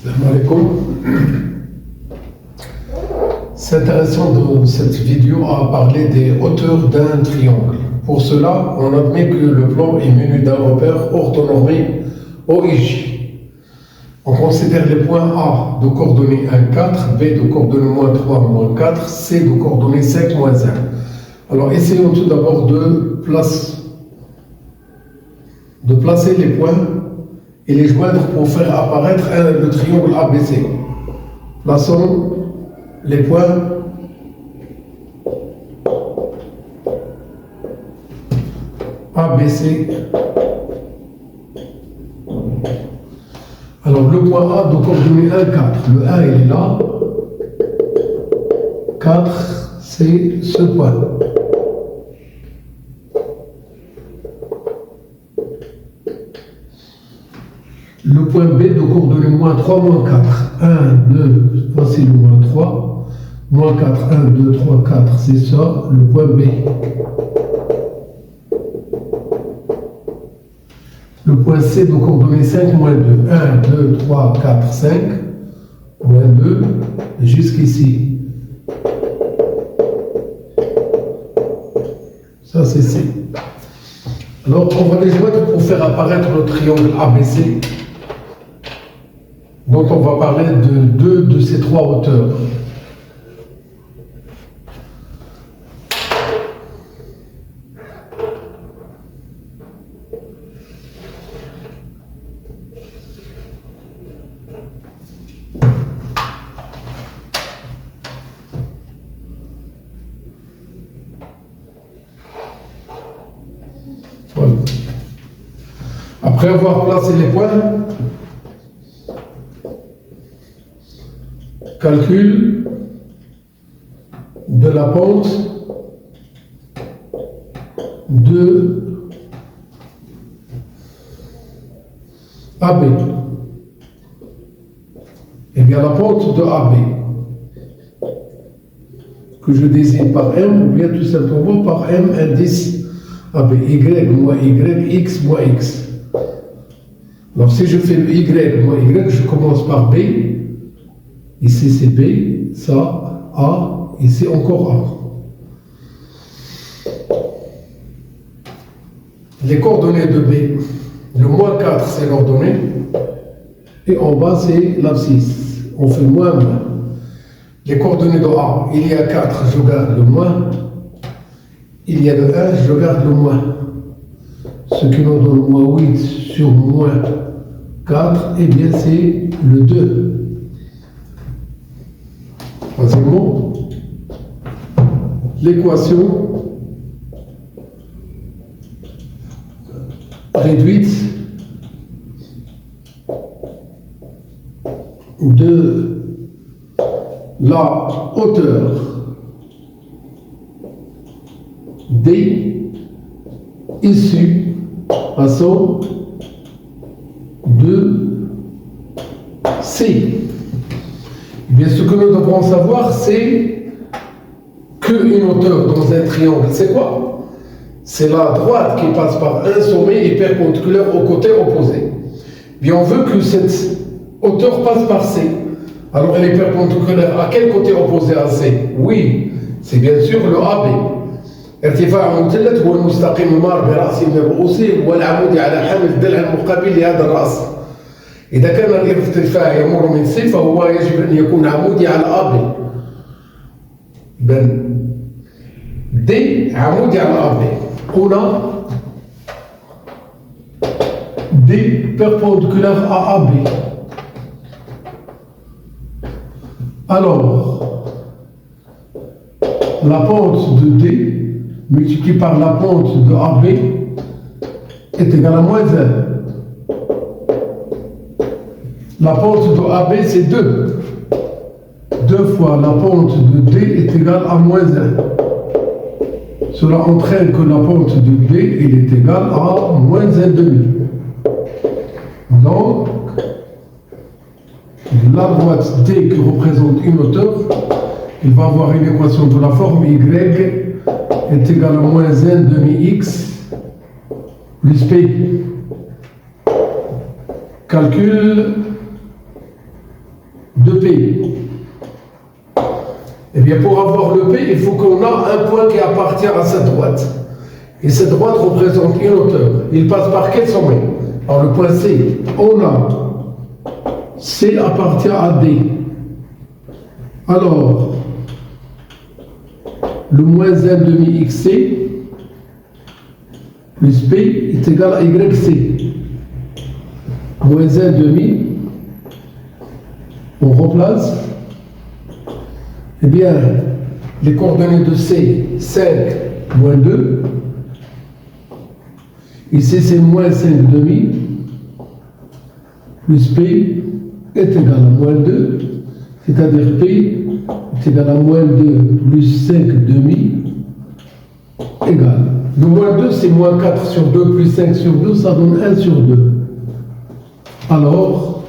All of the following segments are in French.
Salam alaikum. C'est intéressant de cette vidéo à parler des hauteurs d'un triangle. Pour cela, on admet que le plan est muni d'un repère orthonormé OIJ. On considère les points A de coordonnées 1, 4, B de coordonnées moins 3, moins 4, C de coordonnées 5, moins 1. Alors essayons tout d'abord de placer les points et les joindre pour faire apparaître le triangle ABC. Plaçons les points ABC. Alors le point A de coordonnées 1, 4. Le 1 il est là. 4, c'est ce point. Le point B de coordonnées moins 3, moins 4. 1, 2, voici le moins 3. Moins 4, 1, 2, 3, 4, c'est ça, le point B. Le point C de coordonnées 5, moins 2. 1, 2, 3, 4, 5. Moins 2, jusqu'ici. Ça, c'est C. Alors, on va les joindre pour faire apparaître le triangle ABC, dont on va parler de deux de ces trois hauteurs. Voilà. Après avoir placé les points, calcul de la pente de AB. Eh bien, la pente de AB, que je désigne par M, ou bien tout simplement par M indice AB, Y moins Y, X moins X. Alors, si je fais le Y moins Y, je commence par B. Ici c'est B, ça, A, ici encore A. Les coordonnées de B, le moins 4 c'est l'ordonnée, et en bas c'est l'abscisse, on fait moins. Les coordonnées de A, il y a 4, je garde le moins, il y a le 1, je garde le moins. Ce qui nous donne moins 8 sur moins 4, eh bien c'est le 2. Troisièmement, l'équation réduite de la hauteur D issue passant de C. Eh bien, ce que nous devrons savoir, c'est qu'une hauteur dans un triangle, c'est quoi? C'est la droite qui passe par un sommet et perpendiculaire au côté opposé. Bien, on veut que cette hauteur passe par C. Alors, elle est perpendiculaire à quel côté opposé à C? Oui, c'est bien sûr le AB. ارتفاع مثلث هو المستقيم المار برأس من الرؤوس والعمودي على حامل الضلع المقابل لهذا الرأس. إذا كان الارتفاع يمر من C فهو يجب أن يكون عمودي على AB. إذن D عمودي على AB. هنا D perpendiculaire à AB. Alors, la pente de D multipliée par la pente de AB est égale à moins 1. La pente de AB, c'est 2. 2 fois la pente de D est égale à moins 1. Cela entraîne que la pente de D est égale à moins 1,5. Donc, la droite D qui représente une hauteur, il va avoir une équation de la forme Y est égale à moins 1,5x plus P. Calcul P. Eh bien, pour avoir le P, il faut qu'on ait un point qui appartient à cette droite. Et cette droite représente une hauteur. Il passe par quel sommet? Alors, le point C, on a C appartient à D. Alors, le moins 1 demi XC plus P est égal à YC. Moins 1 demi, on remplace. Eh bien, les coordonnées de C, 5 moins 2. Ici, c'est moins 5 demi plus P est égal à moins 2, c'est-à-dire P est égal à moins 2 plus 5 demi égal. Le moins 2, c'est moins 4 sur 2 plus 5 sur 2, ça donne 1 sur 2. Alors,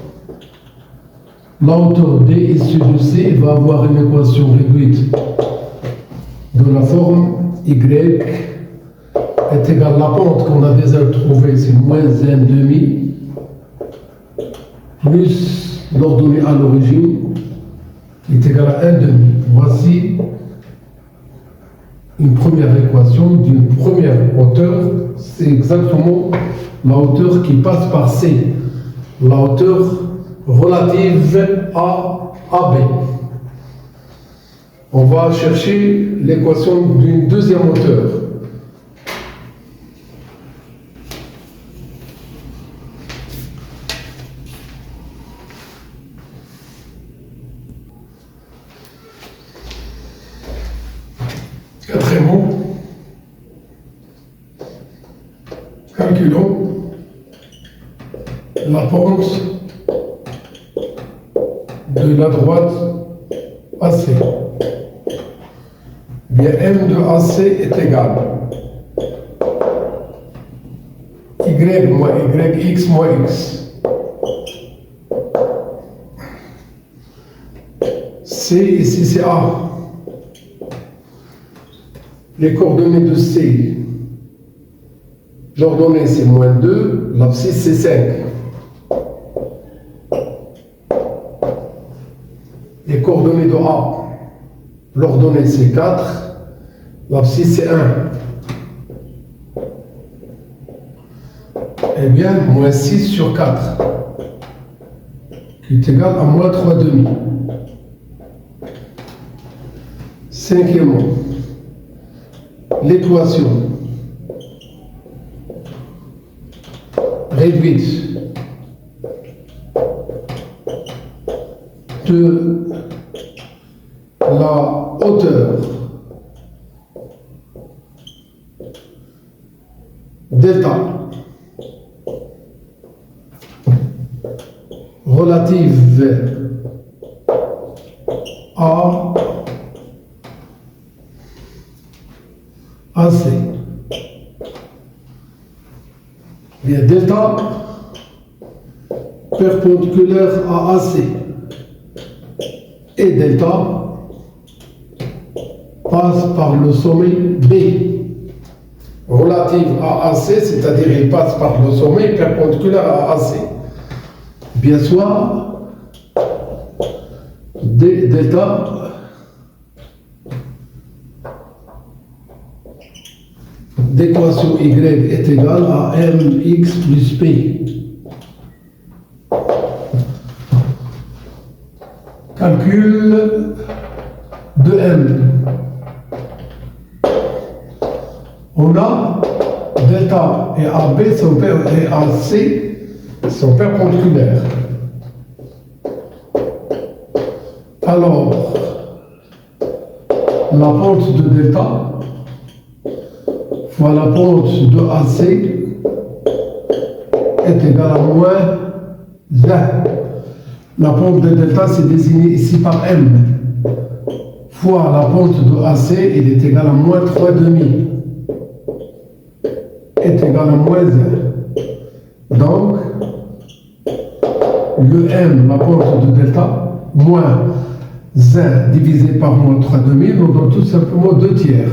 la hauteur D issue de C va avoir une équation réduite de la forme Y est égal à la pente qu'on a déjà trouvée, c'est moins 1 demi plus l'ordonnée à l'origine est égal à 1 demi. Voici une première équation d'une première hauteur, c'est exactement la hauteur qui passe par C, la hauteur relative à AB. On va chercher l'équation d'une deuxième hauteur. Quatrièmement, calculons la pente de la droite AC. Bien, M de AC est égal Y moins Y, X moins X. C, ici c'est A. Les coordonnées de C, l'ordonnée c'est moins 2, l'abscisse c'est 5. Les coordonnées de A, l'ordonnée c'est 4, l'abscisse c'est 1. Eh bien, moins 6 sur 4, qui est égal à moins 3 demi. Cinquièmement, l'équation réduite de la hauteur delta relative à AC. Bien, delta perpendiculaire à AC et delta passe par le sommet B. Relative à AC, c'est-à-dire il passe par le sommet perpendiculaire à AC. Bien soit delta d'équation Y est égale à mx plus P. Calcul de M. On a delta et AB et AC sont perpendiculaires. Alors, la pente de delta fois la pente de AC est égale à moins 1. La pente de delta c'est désignée ici par M fois la pente de AC, il est égal à moins 3 demi est égal à moins 1. Donc, le M, la pente de delta, moins 1 divisé par moins 3 demi, nous donne tout simplement 2 tiers.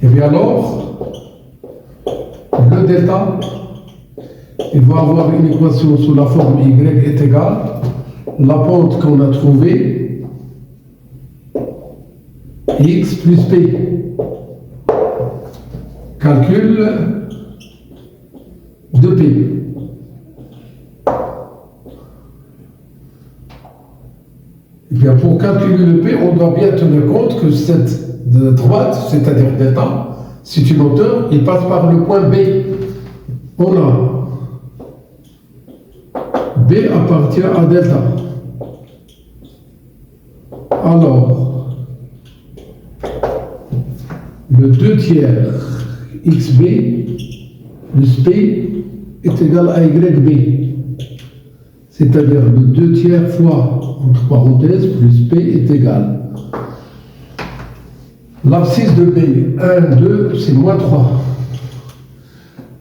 Et bien alors, le delta, il va avoir une équation sous la forme Y est égal la pente qu'on a trouvée, x plus p. Calcul de p. Et bien pour calculer le p, on doit bien tenir compte que cette droite, c'est-à-dire delta, c'est une hauteur, il passe par le point B. On a B appartient à delta. Alors, le 2 tiers xb plus p est égal à yb. C'est-à-dire le 2 tiers fois, entre parenthèses, plus p est égal. L'abscisse de b, 1, 2, c'est moins 3.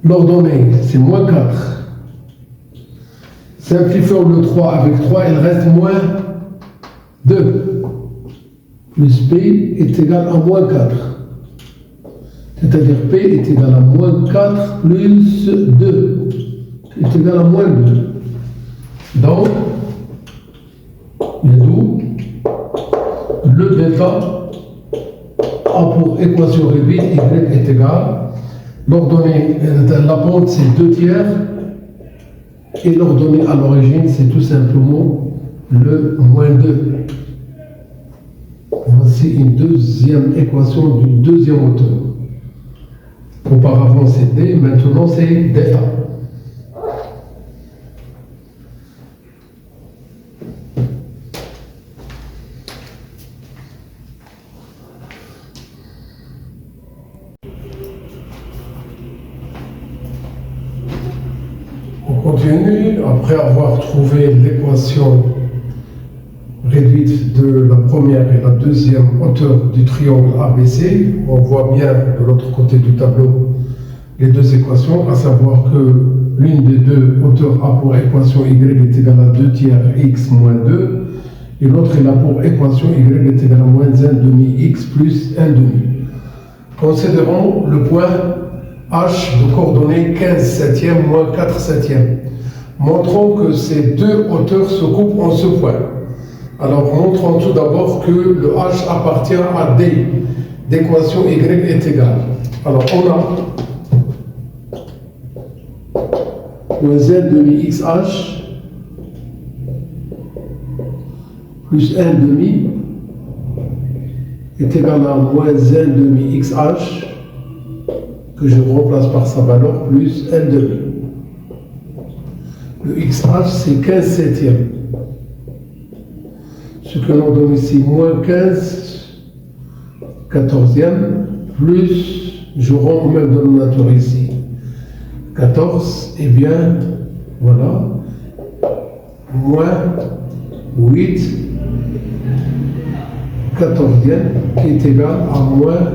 L'ordonnée, c'est moins 4. Simplifions le 3 avec 3, il reste moins 2. Plus p est égal à moins 4. C'est-à-dire p est égal à moins 4 plus 2 est égal à moins 2. Donc, d'où le delta a pour équation réduite y est égal. L'ordonnée, la pente c'est 2 tiers et l'ordonnée à l'origine c'est tout simplement le moins 2. Voici une deuxième équation d'une deuxième hauteur. Auparavant c'est d, maintenant c'est delta. On continue, après avoir trouvé l'équation réduite de la première et la deuxième hauteur du triangle ABC, on voit bien de l'autre côté du tableau les deux équations, à savoir que l'une des deux hauteurs a pour équation y est égale à 2 tiers x moins 2, et l'autre est là pour équation y est égale à moins 1 demi x plus 1 demi. Considérons le point H de coordonnées 15 septièmes moins 4 septièmes. Montrons que ces deux hauteurs se coupent en ce point. Alors montrons tout d'abord que le H appartient à D, d'équation y est égale. Alors on a moins 1 demi xh plus 1 demi est égal à moins 1 demi xh que je remplace par sa valeur plus 1 demi. Le xh c'est 15 septièmes. Ce que l'on donne ici, moins 15 quatorzième, plus, je rends au même dénominateur ici, 14, et bien, voilà, moins 8 quatorzième, qui est égal à moins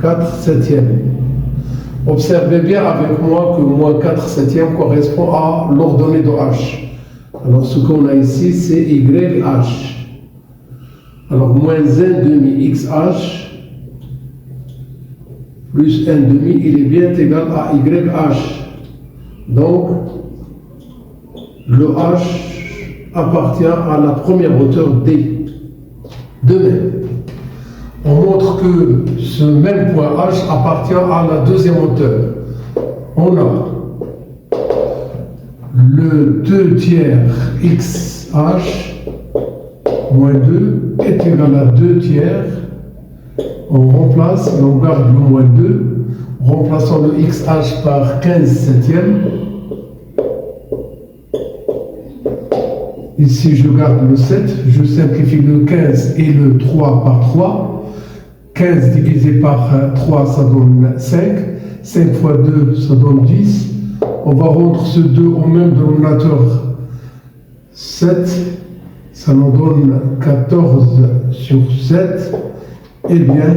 4 septièmes. Observez bien avec moi que moins 4 septièmes correspond à l'ordonnée de H. Alors ce qu'on a ici, c'est YH. Alors moins 1 demi XH plus 1 demi, il est bien égal à YH. Donc, le H appartient à la première hauteur D. De même, on montre que ce même point H appartient à la deuxième hauteur. On a le 2 tiers XH moins 2 est égal à 2 tiers. On remplace et on garde le moins 2, remplaçant le XH par 15 septièmes. Ici, je garde le 7, je simplifie le 15 et le 3 par 3. 15 divisé par 3, ça donne 5. 5 fois 2, ça donne 10. On va rendre ce 2 au même dénominateur. 7, ça nous donne 14 sur 7. Eh bien,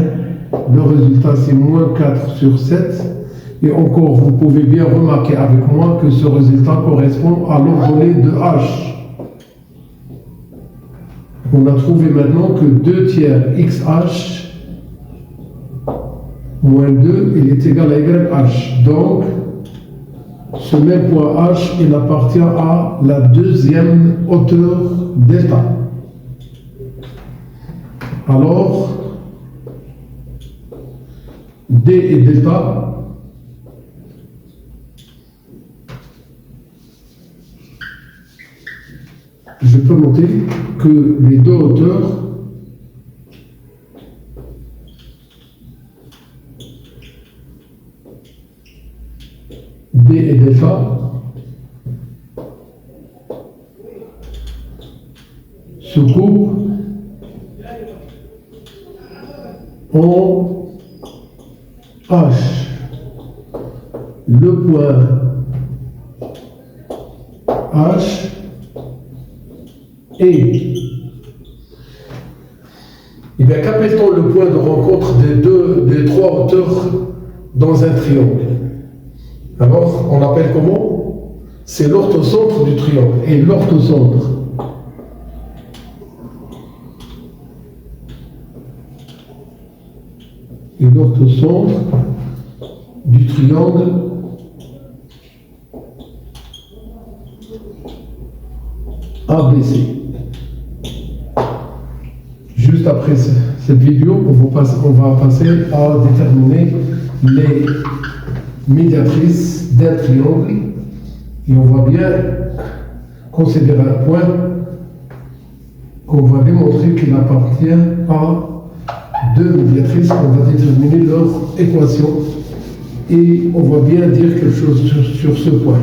le résultat, c'est moins 4 sur 7. Et encore, vous pouvez bien remarquer avec moi que ce résultat correspond à l'ordonnée de H. On a trouvé maintenant que 2 tiers XH moins 2, il est égal à YH. Donc, ce même point H, il appartient à la deuxième hauteur delta. Alors, D et delta je peux noter que les deux hauteurs D et delta se coupent en H. Le point H et eh bien, qu'appelle-t-on le point de rencontre des trois hauteurs dans un triangle? Alors, on l'appelle comment? C'est l'orthocentre du triangle. Et l'orthocentre du triangle ABC. Juste après cette vidéo, on va passer à déterminer les médiatrices d'un triangle et on va bien considérer un point qu'on va démontrer qu'il appartient à deux médiatrices. On va déterminer leur équation et on va bien dire quelque chose sur ce point.